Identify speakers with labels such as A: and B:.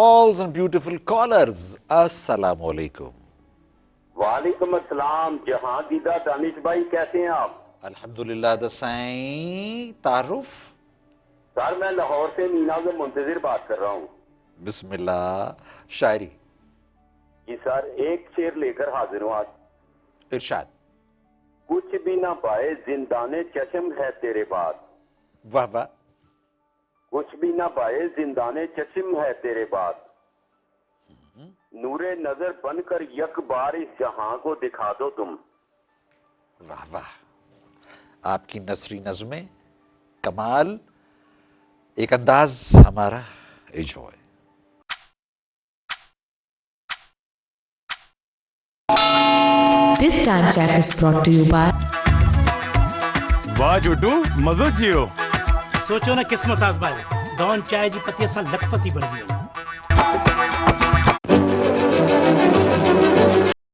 A: Calls and beautiful callers. Assalamu alaikum.
B: वालेकुम अस्सलाम। जहांगीदा दानिश भाई, कैसे हैं आप?
A: अल्हम्दुलिल्लाह दसाई तारुफ।
B: सर, मैं लाहौर से मीना से मुंतजिर बात कर रहा हूँ।
A: बिस्मिल्लाह। शायरी।
B: जी सर, एक शेर लेकर हाजिर हूँ आज।
A: इरशाद।
B: कुछ भी ना पाए जिंदाने चश्म है तेरे बाद।
A: वाह वाह।
B: कुछ भी ना पाए जिंदाने चश्म है तेरे बाद। नूरे नजर बनकर यक बार इस जहां को दिखा दो तुम।
A: वाह वाह। आपकी नसरी नज़्में कमाल, एक अंदाज हमारा enjoy.
C: This time check is brought to you by
D: वाह जुटू मजो जियो।
E: सोचो ना किस्मत आजमाए, दौन चाय जी पत्ती असां लखपति बणिजी वञूं।